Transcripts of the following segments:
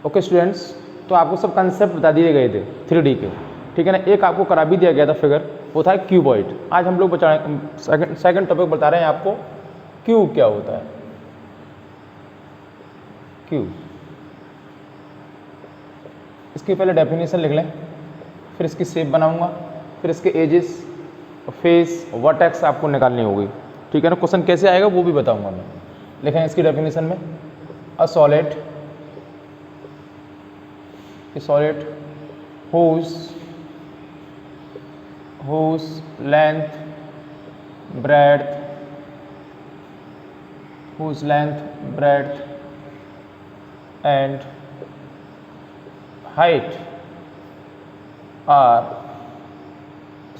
Okay students, तो आपको सब कंसेप्ट बता दिए गए थे 3D के, ठीक है ना। एक आपको करा भी दिया गया था फिगर, वो था क्यूबॉइड। आज हम लोग बता सेकंड टॉपिक बता रहे हैं आपको, क्यूब क्या होता है। क्यूब, इसकी पहले डेफिनेशन लिख लें, फिर इसकी शेप बनाऊंगा, फिर इसके एजेस, फेस, वर्टेक्स आपको निकालनी होगी, ठीक है ना। क्वेश्चन कैसे आएगा वो भी बताऊंगा मैं। लिखें इसकी डेफिनेशन में, a solid whose length, breadth and height are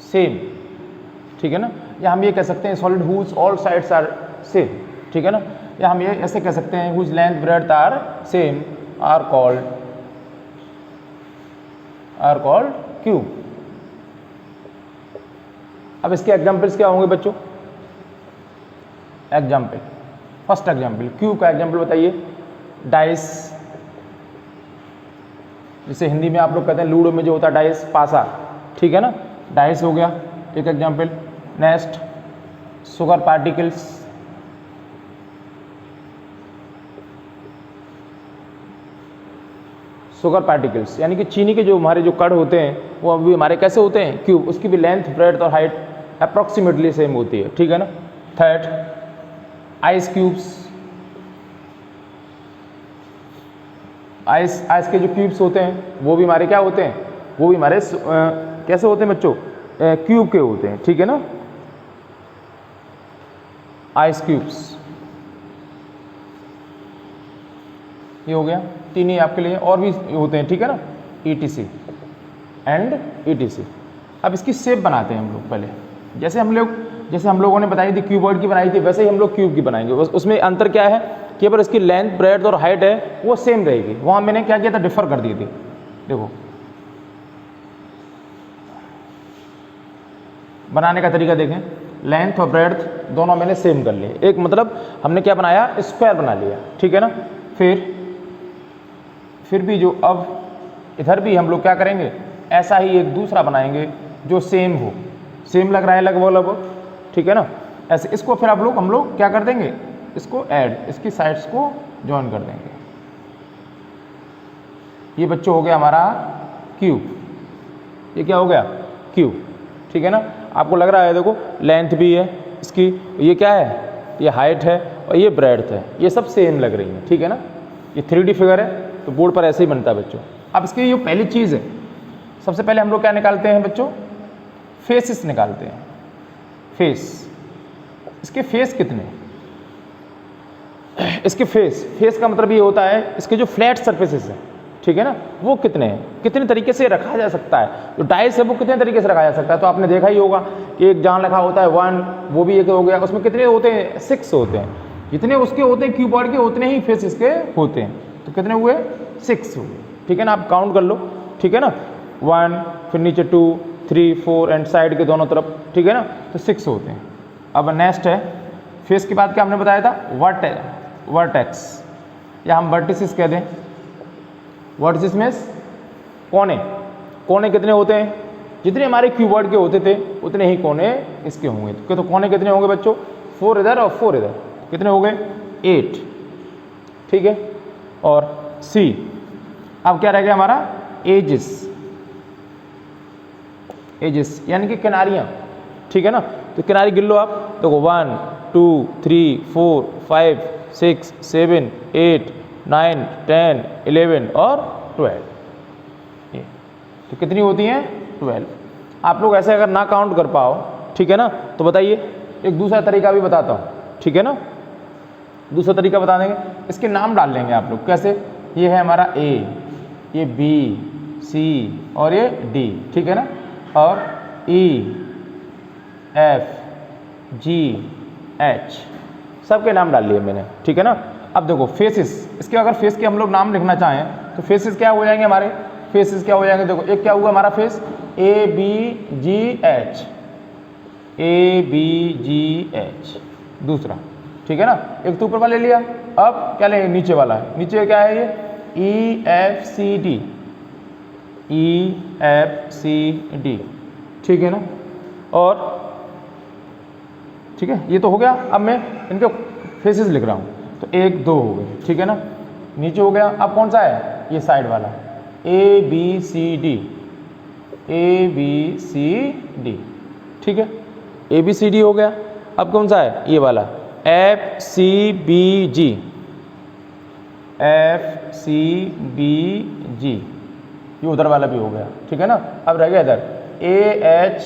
same, ठीक है ना। या हम ये कह सकते हैं solid whose all sides are same, ठीक है ना। या हम ये ऐसे कह सकते हैं whose length, breadth are same are called cube। अब इसके एग्जाम्पल्स क्या होंगे बच्चों। एग्जाम्पल, फर्स्ट एग्जाम्पल क्यूब का एग्जाम्पल बताइए। डाइस, जिसे हिंदी में आप लोग कहते हैं लूडो में जो होता है डाइस, पासा, ठीक है ना। डाइस हो गया एक एग्जाम्पल। नेक्स्ट शुगर पार्टिकल्स, यानी कि चीनी के जो हमारे जो कण होते हैं वो अभी हमारे कैसे होते हैं, क्यूब। उसकी भी लेंथ, ब्रेड्थ और हाइट अप्रॉक्सीमेटली सेम होती है, ठीक है ना। थर्ड आइस क्यूब्स, आइस के जो क्यूब्स होते हैं वो भी हमारे क्या होते हैं, वो भी हमारे कैसे होते हैं बच्चों, क्यूब के होते हैं, ठीक है ना। आइस क्यूब्स ये हो गया, तीन ही आपके लिए, और भी होते हैं, ठीक है ना। ETC and ETC। अब इसकी शेप बनाते हैं हम लोग पहले, जैसे हम लोगों ने बताई थी क्यूबॉइड की बनाई थी, वैसे ही हम लोग क्यूब की बनाएंगे। उसमें अंतर क्या है, केवल इसकी लेंथ, ब्रेड्थ और हाइट है वो सेम रहेगी। वहाँ मैंने क्या किया था, डिफर कर दी थी। देखो बनाने का तरीका देखें, लेंथ और ब्रेड्थ दोनों मैंने सेम कर लिए। एक मतलब हमने क्या बनाया, स्क्वायर बना लिया, ठीक है ना। फिर भी जो अब इधर भी हम लोग क्या करेंगे, ऐसा ही एक दूसरा बनाएंगे जो सेम हो, सेम लग रहा है लगभग, ठीक है ना। ऐसे इसको फिर हम लोग क्या कर देंगे, इसको ऐड, इसकी साइड्स को जॉइन कर देंगे। ये बच्चों हो गया हमारा क्यूब। ये क्या हो गया, क्यूब, ठीक है ना। आपको लग रहा है देखो लेंथ भी है इसकी, ये क्या है, ये हाइट है और ये ब्रेड्थ है, ये सब सेम लग रही है, ठीक है ना। ये 3D फिगर है तो बोर्ड पर ऐसे ही बनता है बच्चों। अब इसकी ये पहली चीज़ है, सबसे पहले हम लोग क्या निकालते हैं बच्चों, फेसेस निकालते हैं। फेस, इसके फेस कितने, इसके फेस का मतलब ये होता है इसके जो फ्लैट सरफेसेस हैं, ठीक है ना, वो कितने हैं, कितने तरीके से रखा जा सकता है। जो डाइस है वो कितने तरीके से रखा जा सकता है, तो आपने देखा ही होगा कि एक जहाँ लिखा होता है 1, वो भी एक हो गया, उसमें कितने होते हैं, 6 होते हैं। जितने उसके होते हैं क्यूबॉइड के उतने ही फेस इसके होते हैं, तो कितने हुए, 6 हुए, ठीक है ना। आप काउंट कर लो, ठीक है ना। 1, फिर नीचे 2, 3, 4 एंड साइड के दोनों तरफ, ठीक है ना, तो 6 होते हैं। अब नेक्स्ट है फेस के बाद क्या हमने बताया था, वर्टेक्स, या हम वर्टिसिस कह दें। वर्टिसिस में कोने कितने होते हैं, जितने हमारे क्यूबॉइड के होते थे उतने ही कोने इसके होंगे। तो कोने कितने होंगे बच्चों, 4 इधर और 4 इधर, कितने हो गए, 8, ठीक है। और C, अब क्या रह गया हमारा, एजेस, यानी कि किनारियाँ, ठीक है ना। तो किनारी गिन लो आप, देखो 1, 2, 3, 4, 5, 6, 7, 8, 9, 10, 11 और 12। ये तो कितनी होती हैं, 12। आप लोग ऐसे अगर ना काउंट कर पाओ, ठीक है ना, तो बताइए, एक दूसरा तरीका भी बताता हूँ, ठीक है ना। दूसरा तरीका बता देंगे, इसके नाम डाल लेंगे आप लोग। कैसे, ये है हमारा A, ये B, C और ये D, ठीक है ना। और E, F, G, H सबके नाम डाल लिए मैंने, ठीक है ना। अब देखो फेसेस, इसके अगर फेस के हम लोग नाम लिखना चाहें तो फेसेस क्या हो जाएंगे हमारे, फेसेस क्या हो जाएंगे, देखो एक क्या हुआ हमारा फेस, ABGH, दूसरा, ठीक है ना। एक तो ऊपर वाला ले लिया, अब क्या लेंगे, नीचे वाला है। नीचे क्या है, ये EFCD, EFCD, ठीक है ना। और ठीक है, ये तो हो गया। अब मैं इनके फेसेस लिख रहा हूँ, तो 1 2 हो गए, ठीक है ना। नीचे हो गया, अब कौन सा है, ये साइड वाला ABCD, ABCD, ठीक है, ABCD हो गया। अब कौन सा है, ये वाला FCBG, FCBG, ये उधर वाला भी हो गया, ठीक है ना। अब रह गया इधर AH,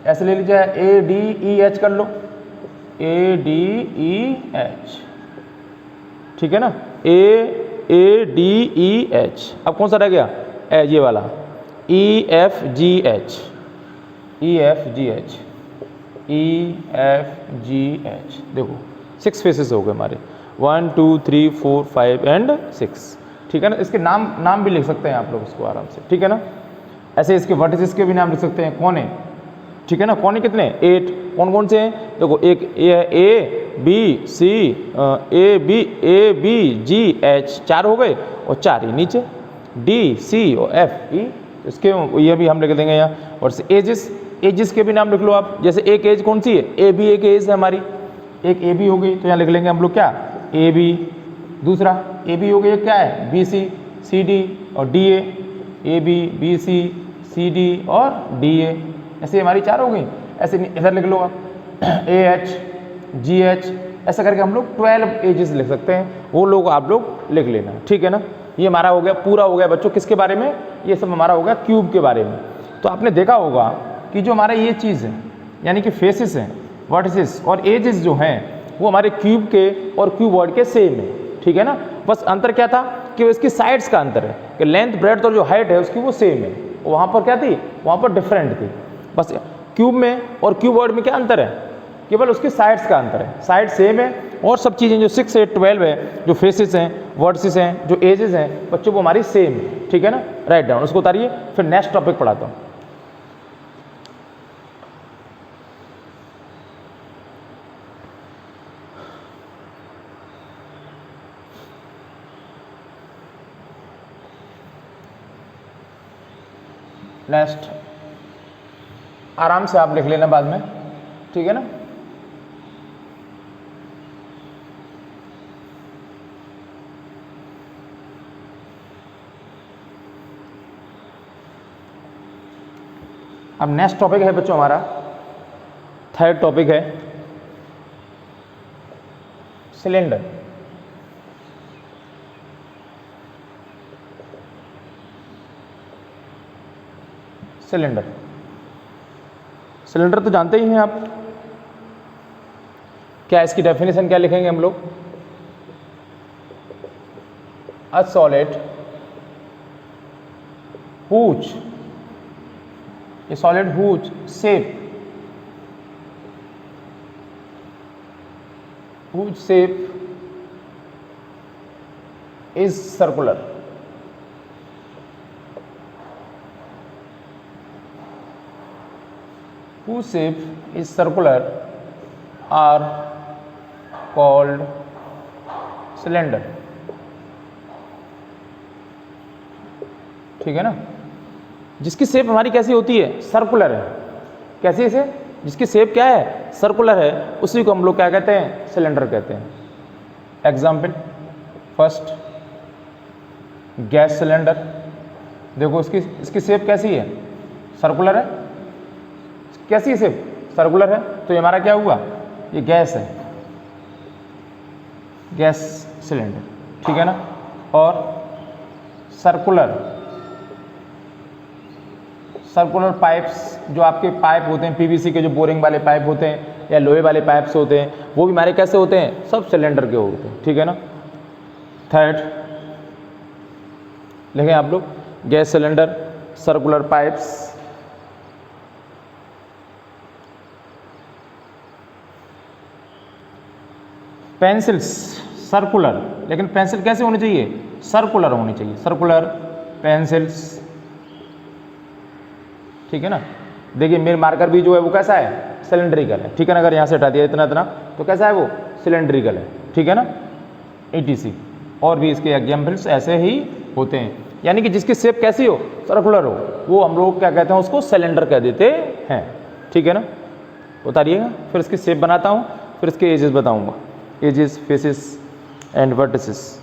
ऐसे ले लीजिए, ADEH कर लो, ADEH, ठीक है ना, ADEH। अब कौन सा रह गया, ये वाला EFGH, EFGH, EFGH। देखो 6 फेसेस हो गए हमारे, 1 2 3 4 5 एंड 6, ठीक है ना। इसके नाम भी लिख सकते हैं आप लोग इसको आराम से, ठीक है ना। ऐसे इसके वर्टिसेस के भी नाम लिख सकते हैं, कोने, ठीक है ना। कोने कितने, 8, कौन कौन से हैं, देखो एक ए है, ABCG, 4 हो गए, और 4 ही नीचे DC और FE, इसके ये भी हम लिख देंगे यहाँ। और एजिस के भी नाम लिख लो आप, जैसे एक एज कौन सी है, AB एक एज है हमारी, एक AB हो गई, तो यहाँ लिख लेंगे हम लोग क्या, AB। दूसरा AB हो गई, क्या है, BC CD और DA, AB BC CD और DA, ऐसे हमारी 4 हो गई। ऐसे इधर लिख लो आप AH GH, ऐसा करके हम लोग 12 एजेस लिख सकते हैं, वो लोग आप लोग लिख लेना, ठीक है ना। ये हमारा हो गया, पूरा हो गया बच्चों, किसके बारे में, ये सब हमारा हो गया क्यूब के बारे में। तो आपने देखा होगा कि जो हमारा ये चीज़ है, यानी कि फेसेस हैं, वर्टिसेस और एजेस जो हैं, वो हमारे क्यूब के और क्यूबॉइड के सेम है, ठीक है ना। बस अंतर क्या था कि इसकी साइड्स का अंतर है, कि लेंथ ब्रेड्थ और जो हाइट है उसकी वो सेम है, वहाँ पर क्या थी, वहाँ पर डिफरेंट थी। बस क्यूब में और क्यूबॉइड में क्या अंतर है, केवल उसकी साइड्स का अंतर है, साइड सेम है, और सब चीज़ें जो 6 8 12 है, जो फेसेस हैं, वर्टिसेस हैं, जो एजेस हैं बच्चों, वो हमारी सेम है, ठीक है ना। राइट डाउन, उसको उतारिए, फिर नेक्स्ट टॉपिक पढ़ाता हूँ। नेक्स्ट आराम से आप लिख लेना बाद में, ठीक है ना। अब नेक्स्ट टॉपिक है बच्चों हमारा, थर्ड टॉपिक है सिलेंडर। सिलेंडर, सिलेंडर तो जानते ही हैं आप, क्या इसकी डेफिनेशन क्या लिखेंगे हम लोग, a solid whose, a solid whose shape is circular, whose shape is circular are called cylinder, ठीक है ना। जिसकी शेप हमारी कैसी होती है, सर्कुलर है, कैसी है, जिसकी शेप क्या है, सर्कुलर है, उसी को हम लोग क्या कहते हैं, सिलेंडर कहते हैं। एग्जाम्पल, फर्स्ट गैस सिलेंडर, देखो इसकी शेप कैसी है, सर्कुलर है, कैसी है शेप, सर्कुलर है, तो ये हमारा क्या हुआ, ये गैस है, गैस सिलेंडर, ठीक है ना। और सर्कुलर पाइप्स, जो आपके पाइप होते हैं पीवीसी के, जो बोरिंग वाले पाइप होते हैं या लोहे वाले पाइप्स होते हैं, वो भी हमारे कैसे होते हैं, सब सिलेंडर के होते हैं, ठीक है ना। थर्ड लिखें आप लोग, gas cylinder, circular pipes, pencils circular, लेकिन पेंसिल कैसे होनी चाहिए, सर्कुलर होनी चाहिए, सर्कुलर पेंसिल्स, ठीक है ना। देखिए मेरे मार्कर भी जो है वो कैसा है, सिलेंड्रिकल है, ठीक है ना। अगर यहाँ से हटा दिया इतना इतना तो कैसा है वो, सिलेंड्रिकल है, ठीक है ना। ETC और भी इसके एग्जाम्पल्स ऐसे ही होते हैं, यानी कि जिसकी शेप कैसी हो, सर्कुलर हो, वो हम लोग क्या कहते हैं, उसको सिलेंडर कह देते हैं। ठीक है ना, उतारिएगा, फिर इसकी शेप बनाता हूँ, फिर इसके एजेस बताऊँगा, edges, faces and vertices.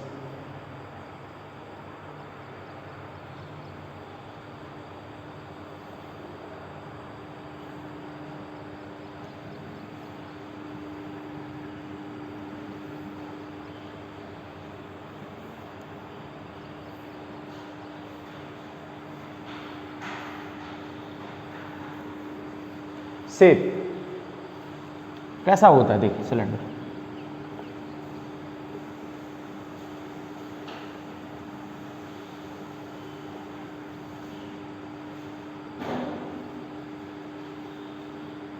Shape कैसा होता है, देखिए सिलेंडर,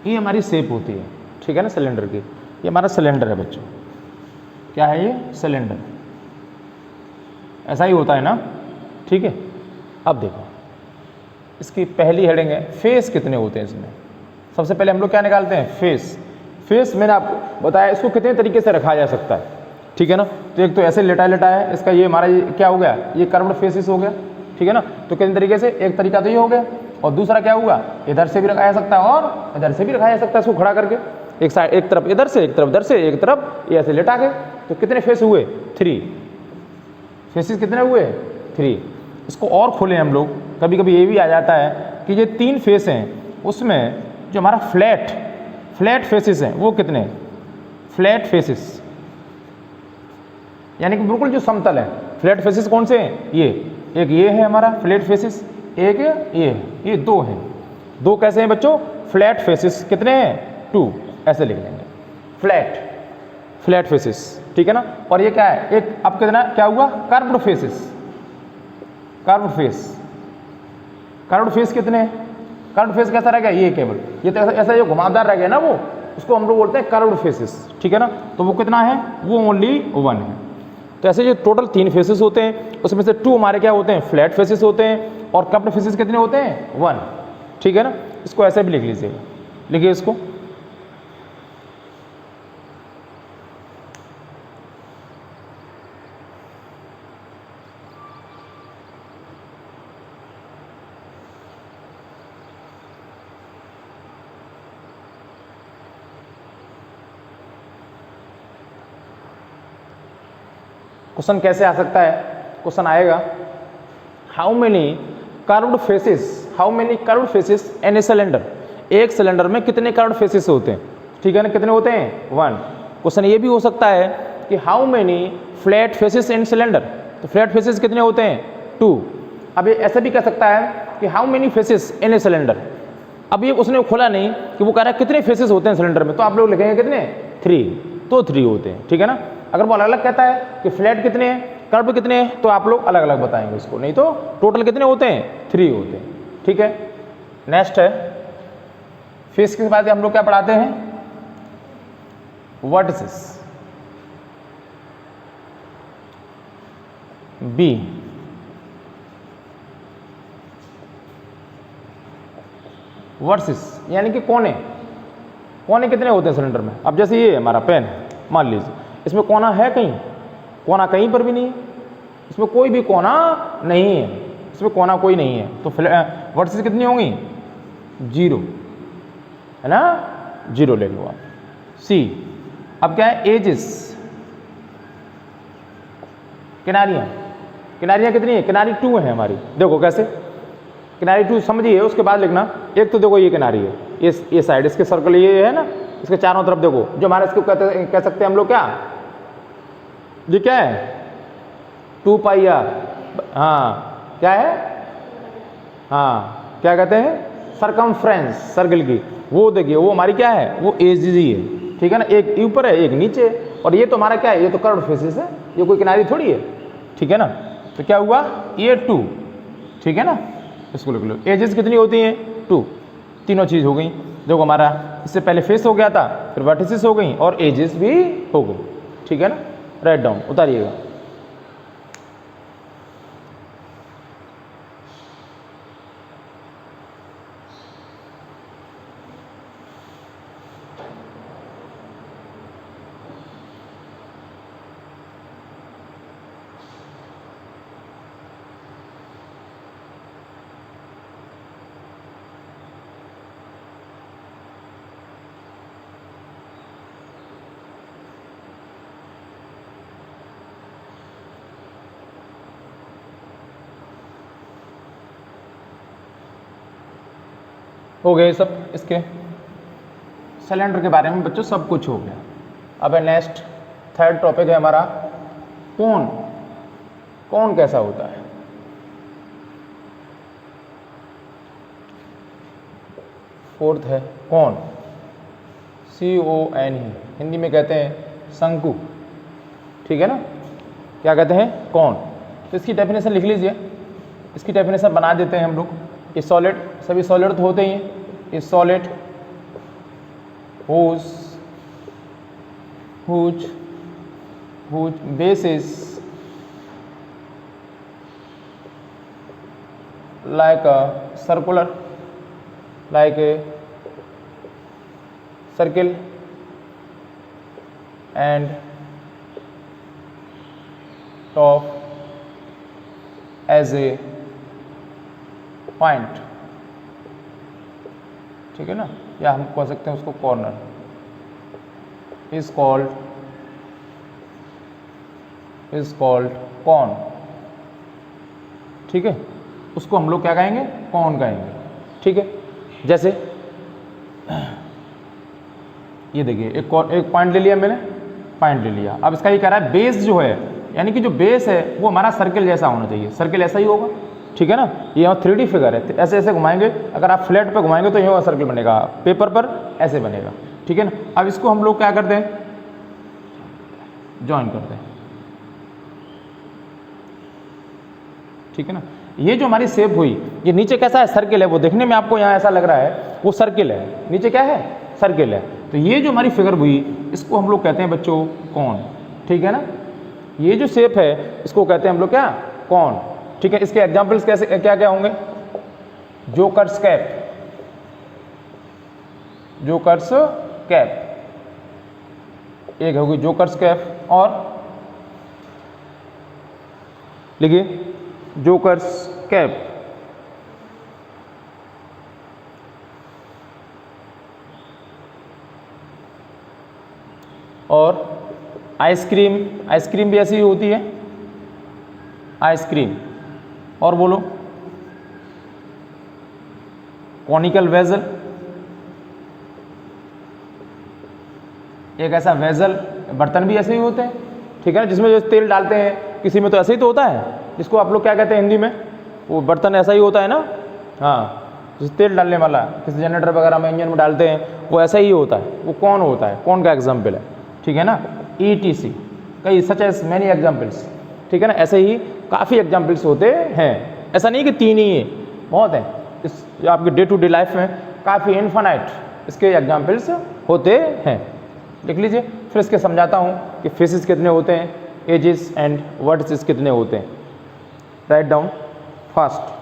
ये हमारी शेप होती है। ठीक है ना, सिलेंडर की, ये हमारा सिलेंडर है बच्चों, क्या है ये, सिलेंडर, ऐसा ही होता है ना। ठीक है, अब देखो इसकी पहली हेडिंग है फेस कितने होते हैं इसमें। सबसे पहले हम लोग क्या निकालते हैं, फेस। फेस मैंने आपको बताया इसको कितने तरीके से रखा जा सकता है। ठीक है ना, तो एक तो ऐसे लेटा लेटा है, इसका ये हमारा ये क्या हो गया, ये कर्व्ड फेसिस हो गया। ठीक है ना, तो कितने तरीके से, एक तरीका तो ये हो गया, और दूसरा क्या हुआ, इधर से भी रखा जा सकता है और इधर से भी रखा जा सकता है, इसको खड़ा करके एक साइड, एक तरफ इधर से, एक तरफ इधर से, एक तरफ ये ऐसे लेटा के। तो कितने फेस हुए, 3 फेसिस कितने हुए, 3। इसको और खोलें हम लोग, कभी कभी ये भी आ जाता है कि ये 3 फेस हैं, उसमें जो हमारा फ्लैट फेसिस हैं वो कितने, फ्लैट फेसिस, यानी कि बिल्कुल जो समतल है। फ्लैट फेसिस कौन से हैं, ये एक ये है हमारा फ्लैट फेसिस, एक ये है, ये 2 हैं। 2 कैसे हैं बच्चों, फ्लैट फेसिस कितने हैं, 2, ऐसे लिख लेंगे, फ्लैट फेसिस। ठीक है ना, और ये क्या है, एक अब कितना क्या हुआ, कर्व्ड फेसिस, कर्व्ड फेस कितने हैं, कर्व्ड फेस कैसा रह गया, ये केवल, ये तो ऐसा जो घुमावदार रह गया ना, वो उसको हम लोग बोलते हैं कर्व्ड फेसिस। ठीक है ना, तो वो कितना है, वो ओनली 1 है। तो ऐसे जो टोटल 3 फेसेस होते हैं, उसमें से 2 हमारे क्या होते हैं, फ्लैट फेसेस होते हैं, और कर्व्ड फेसेस कितने होते हैं, 1। ठीक है ना, इसको ऐसे भी लिख लीजिएगा, लिखिए इसको, क्वेश्चन कैसे आ सकता है, क्वेश्चन आएगा, how many curved faces in a cylinder, एक सिलेंडर में कितने कर्व्ड फेसेस होते हैं। ठीक है ना, कितने होते हैं, 1। क्वेश्चन ये भी हो सकता है कि how many flat faces in cylinder, तो फ्लैट फेसेस कितने होते हैं, 2। अब ये ऐसा भी कह सकता है कि how many faces in a cylinder. अब ये उसने खोला नहीं कि वो कह रहा है कितने फेसेस होते हैं सिलेंडर में, तो आप लोग लिखेंगे कितने, 3, तो 3 होते हैं। ठीक है ना, अगर वो अलग अलग कहता है कि फ्लैट कितने हैं, कर्व कितने हैं, तो आप लोग अलग अलग बताएंगे उसको, नहीं तो टोटल कितने होते हैं, 3 होते हैं। ठीक है, नेक्स्ट है फेस के बाद हम लोग क्या पढ़ाते हैं, वर्टिसेस, बी, वर्सिस, यानी कि कोने कितने होते हैं सिलेंडर में। अब जैसे ये हमारा पेन है, मान लीजिए इसमें कोना है, कहीं कोना कहीं पर भी नहीं है, इसमें कोई भी कोना नहीं है, इसमें कोना कोई नहीं है, तो वर्टिसेस कितनी होंगी, 0 है ना, 0 ले लो आप। सी, अब क्या है, एजेस, किनारियां कितनी है, किनारी 2 है हमारी। देखो कैसे, किनारी 2 समझिए, उसके बाद लिखना। एक तो देखो ये किनारी है, ये साइड, इसके सर्कल ये है ना, इसके चारों तरफ देखो, जो हमारे इसको कह सकते हैं हम लोग, क्या ये क्या है, 2πr, हाँ क्या है, हाँ क्या कहते हैं, सरकमफ्रेंस, सर्कल की, वो देखिए वो हमारी क्या है, वो एज ही है। ठीक है ना, एक ऊपर है एक नीचे, और ये तो हमारा क्या है, ये तो कर्व्ड फेसेस है, ये कोई किनारी थोड़ी है। ठीक है ना, तो क्या हुआ, ये 2। ठीक है ना, इसको लिख लो, एजेस कितनी होती हैं, 2, तीनों चीज़ हो गई। देखो हमारा इससे पहले फेस हो गया था, फिर वर्टिसेस हो गई और एजेस भी हो गई। ठीक है ना, राइट डाउन, उतारिएगा। हो गए सब इसके सिलेंडर के बारे में बच्चों सब कुछ हो गया। अब है नेक्स्ट थर्ड टॉपिक है हमारा कोन। कोन कैसा होता है? फोर्थ है कोन, CON, हिंदी में कहते हैं शंकु, ठीक है ना। क्या कहते हैं? कोन। तो इसकी डेफिनेशन लिख लीजिए, इसकी डेफिनेशन बना देते हैं हम लोग। ये सॉलिड, सभी सॉलिड तो होते ही हैं। ये solid whose base is like a circle and top as a point, ठीक है ना, या हम कह सकते हैं उसको कॉर्नर, is called कॉन, ठीक है। उसको हम लोग क्या कहेंगे? कॉन कहेंगे, ठीक है। जैसे ये देखिए एक पॉइंट ले लिया मैंने, पॉइंट ले लिया। अब इसका ये कह रहा है बेस जो है, यानी कि जो बेस है वो हमारा सर्किल जैसा होना चाहिए। सर्किल ऐसा ही होगा, ठीक है ना। ये यहाँ 3D फिगर है, ऐसे ऐसे घुमाएंगे। अगर आप फ्लैट पे घुमाएंगे तो यहाँ सर्किल बनेगा, पेपर पर ऐसे बनेगा, ठीक है ना। अब इसको हम लोग क्या करते हैं? ज्वाइन करते हैं, ठीक है ना। ये जो हमारी शेप हुई, ये नीचे कैसा है? सर्किल है। वो देखने में आपको यहाँ ऐसा लग रहा है वो सर्किल है, नीचे क्या है? सर्किल है। तो ये जो हमारी फिगर हुई इसको हम लोग कहते हैं बच्चों कॉन, ठीक है ना। ये जो शेप है इसको कहते हैं हम लोग क्या? कॉन, ठीक है। इसके एग्जाम्पल्स कैसे क्या क्या होंगे? जोकर्स कैप, जोकर्स कैप एक होगी जोकर्स कैप, और लिखिए जोकर्स कैप। और आइसक्रीम, आइसक्रीम भी ऐसी ही होती है, आइसक्रीम। और बोलो कॉनिकल वेजल, एक ऐसा वेजल, बर्तन भी ऐसे ही होते हैं, ठीक है ना, जिसमें जो तेल डालते हैं, किसी में तो ऐसे ही तो होता है, जिसको आप लोग क्या कहते हैं हिंदी में? वो बर्तन ऐसा ही होता है ना, हाँ, जिस तेल डालने वाला किसी जनरेटर वगैरह में, इंजन में डालते हैं, वो ऐसा ही होता है, वो कौन होता है? कौन का एग्जाम्पल है, ठीक है ना। ETC, कई सच एज मैनी एग्जाम्पल्स, ठीक है ना। ऐसे ही काफ़ी एग्जाम्पल्स होते हैं, ऐसा नहीं कि 3 ही है, बहुत हैं। इस आपके डे टू डे लाइफ में काफ़ी इन्फिनाइट इसके एग्जाम्पल्स होते हैं। लिख लीजिए, फिर इसके समझाता हूँ कि फेसेस कितने होते हैं, एजेस एंड वर्ड्स कितने होते हैं। Write down fast.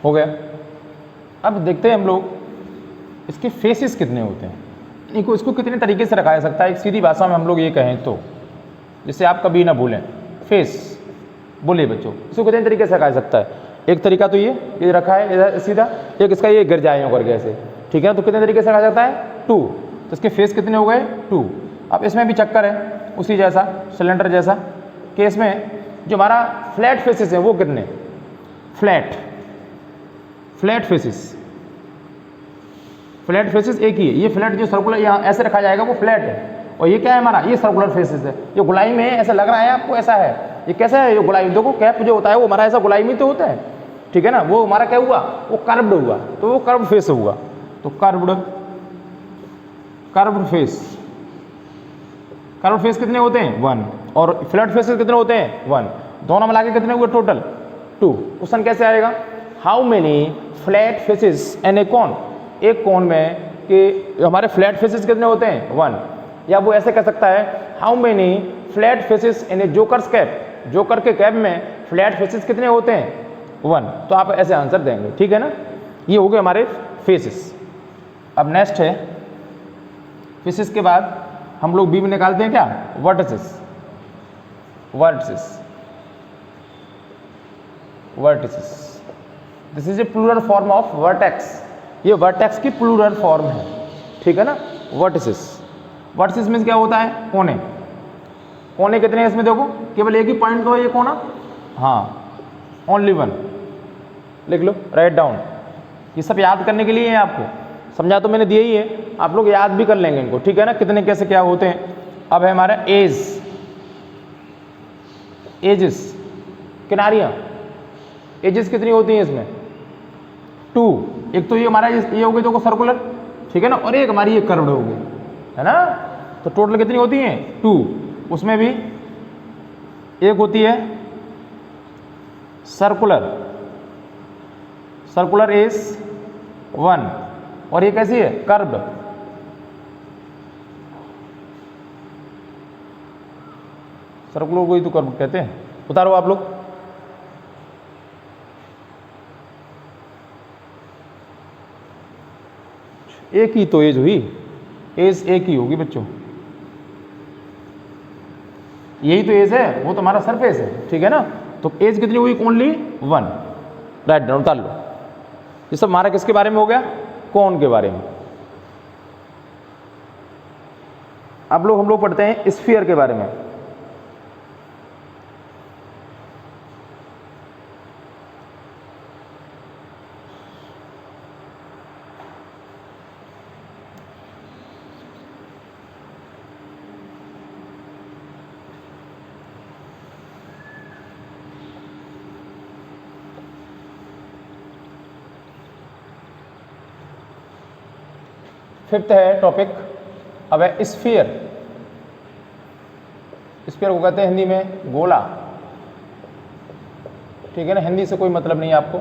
हो गया। अब देखते हैं हम लोग इसके फेसेस कितने होते हैं, इसको कितने तरीके से रखा जा सकता है। एक सीधी भाषा में हम लोग ये कहें तो, जिससे आप कभी ना भूलें, फेस बोलिए बच्चों, इसको कितने तरीके से रखा जा सकता है। एक तरीका तो ये रखा है इधर सीधा, एक इसका ये गिर जाए करके ऐसे, ठीक है। तो कितने तरीके से रखा जाता है? 2। तो इसके फेस कितने हो गए? 2। अब इसमें भी चक्कर है उसी जैसा, सिलेंडर जैसा, कि इसमें जो हमारा फ्लैट फेसेस है वो कितने? फ्लैट फेसेस, फ्लैट फेसेस एक ही है। ये फ्लैट जो सर्कुलर यहाँ ऐसे रखा जाएगा वो फ्लैट है, और ये क्या है हमारा? ये सर्कुलर फेसेस है। ये गुलाई में ऐसा लग रहा है आपको, ऐसा है। ये कैसा है? ये गुलाई, देखो कैप जो होता है वो हमारा ऐसा गुलाई में तो होता है, ठीक है ना। वो हमारा क्या हुआ? वो कर्व्ड हुआ, तो वो कर्व्ड फेस हुआ। तो कर्व्ड फेस, कर्व्ड फेस कितने होते हैं? 1। और फ्लैट फेसेस कितने होते हैं? 1। दोनों मिला के कितने हुए टोटल? 2। क्वेश्चन कैसे आएगा? हाउ मेनी फ्लैट फेसेस इन ए कोन, एक कोन में कि हमारे फ्लैट फेसेस कितने होते हैं? 1। या वो ऐसे कह सकता है how many flat faces in A jokers cap, joker के कैप में फ्लैट फेसेस कितने होते हैं? 1। तो आप ऐसे आंसर देंगे, ठीक है ना। ये हो गए हमारे फेसेस। अब नेक्स्ट है फेसेस के बाद हम लोग बी में निकालते हैं क्या, vertices, vertices, vertices. This is a plural form of vertex, ये वर्टेक्स की प्लूरल फॉर्म है, ठीक है ना, वर्टिसेस। वर्टिसेस मीन्स क्या होता है, कोने। कोने कितने हैं इसमें, देखो केवल एक ही पॉइंट तो है ये कोना, हाँ ओनली वन, लिख लो, राइट डाउन। ये सब याद करने के लिए है, आपको समझा तो मैंने दिया ही है, आप लोग याद भी कर लेंगे इनको, ठीक है ना, कितने कैसे क्या होते हैं। अब है हमारा एज, एजेस, किनारियाँ, एजेस कितनी होती हैं इसमें, 2। एक तो ये हमारा ये हो गई देखो सर्कुलर, ठीक है ना, और एक हमारी ये कर्व्ड हो गई, है ना, तो टोटल कितनी होती हैं, 2। उसमें भी एक होती है सर्कुलर, सर्कुलर एज 1, और ये कैसी है, कर्व्ड। सर्कुलर को ही तो कर्व कहते हैं, उतारो आप लोग। एक ही तो एज हुई, एज एक ही होगी बच्चों, यही तो एज है, वो तो हमारा सरफेस है, ठीक है ना, तो एज कितनी हुई, ओनली 1, राइट डाउन, उतार लो। ये सब हमारा किसके बारे में हो गया, कोन के बारे में। अब लोग हम लोग पढ़ते हैं स्फीयर के बारे में। फिफ्थ है टॉपिक, अब है स्फीयर। स्फीयर को कहते हैं हिंदी में गोला, ठीक है ना, हिंदी से कोई मतलब नहीं है आपको।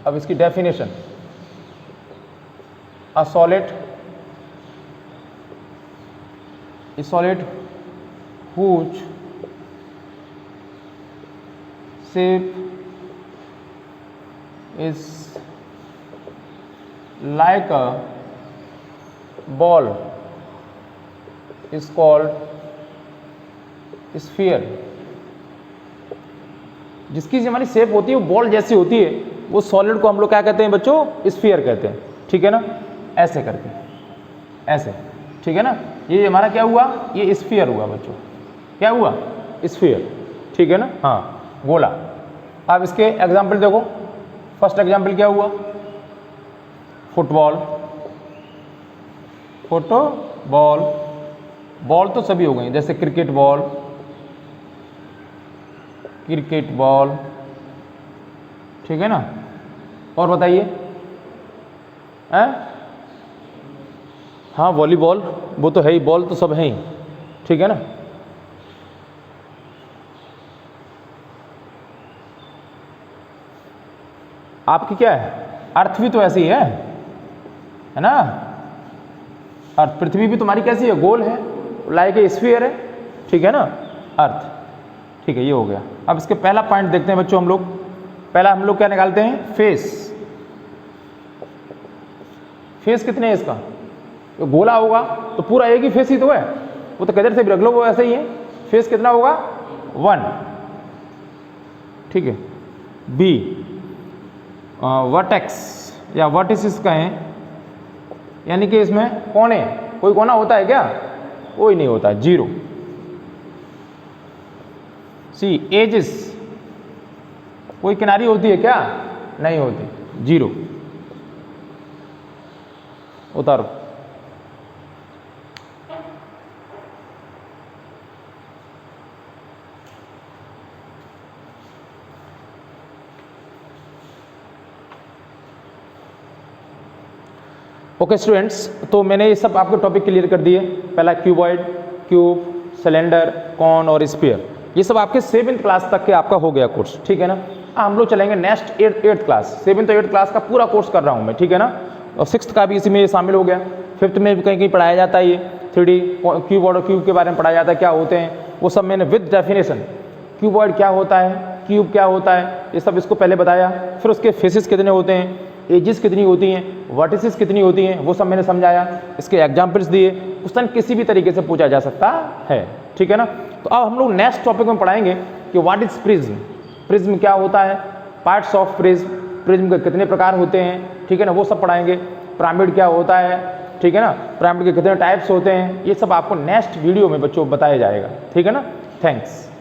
अब इसकी definition, a solid, A solid whose shape is like a ball is called sphere। जिसकी हमारी शेप होती है वो बॉल जैसी होती है, वो सॉलिड को हम लोग क्या कहते हैं बच्चों, स्फीयर कहते हैं, ठीक है ना, ऐसे करके, ऐसे, ठीक है ना। ये हमारा क्या हुआ, ये स्फीयर हुआ बच्चों, क्या हुआ, स्फीयर, ठीक है ना, हाँ गोला। अब इसके एग्जाम्पल देखो, फर्स्ट एग्जाम्पल क्या हुआ, फुटबॉल, फुटबॉल, बॉल तो सभी हो गई, जैसे क्रिकेट बॉल, क्रिकेट बॉल, ठीक है ना। और बताइए, हाँ वॉलीबॉल, वो तो है ही, बॉल तो सब है ही, ठीक है ना। आपकी क्या है, अर्थ भी तो ऐसी है ना, अर्थ, पृथ्वी भी तुम्हारी कैसी है, गोल है, लाइक ए स्फीयर है, ठीक है ना, अर्थ, ठीक है, ये हो गया। अब इसके पहला पॉइंट देखते हैं बच्चों हम लोग। पहला हम लोग क्या निकालते हैं, फेस। फेस कितने हैं इसका, तो गोला होगा तो पूरा एक ही फेस ही तो है, वो तो किधर से भी रख लो वो ऐसे ही है। फेस कितना होगा, 1, ठीक है। बी वर्टेक्स या वर्टिसिस कहें, यानी कि इसमें कोने, कोई कोना होता है क्या, कोई नहीं होता, 0। सी एजिस, कोई किनारी होती है क्या, नहीं होती, 0, उतारो। ओके स्टूडेंट्स, तो मैंने ये सब आपके टॉपिक क्लियर कर दिए। पहला क्यूबॉइड, क्यूब, सिलेंडर, कॉन और स्फीयर, ये सब आपके 7th क्लास तक के आपका हो गया कोर्स, ठीक है ना। हम लोग चलेंगे नेक्स्ट 8th क्लास, 7th तो 8th क्लास का पूरा कोर्स कर रहा हूँ मैं, ठीक है ना, और 6th का भी इसी में शामिल हो गया। 5th में भी कहीं कहीं पढ़ाया जाता है, ये 3D क्यूबॉइड और क्यूब के बारे में पढ़ाया जाता है, क्या होते हैं वो सब मैंने विद डेफिनेशन, क्यूबॉइड क्या होता है, क्यूब क्या होता है, ये सब इसको पहले बताया। फिर उसके फेसेस कितने होते हैं, एजेस कितनी होती हैं, वर्टिसेस कितनी होती हैं, वो सब मैंने समझाया, इसके एग्जाम्पल्स दिए। क्वेश्चन किसी भी तरीके से पूछा जा सकता है, ठीक है ना। तो अब हम लोग नेक्स्ट टॉपिक में पढ़ाएंगे कि व्हाट इज प्रिज्म, प्रिज्म क्या होता है, पार्ट्स ऑफ प्रिज्म, प्रिज्म के कितने प्रकार होते हैं, ठीक है ना, वो सब पढ़ाएंगे। पिरामिड क्या होता है, ठीक है ना, पिरामिड के कितने टाइप्स होते हैं, ये सब आपको नेक्स्ट वीडियो में बच्चों बताया जाएगा, ठीक है ना। थैंक्स।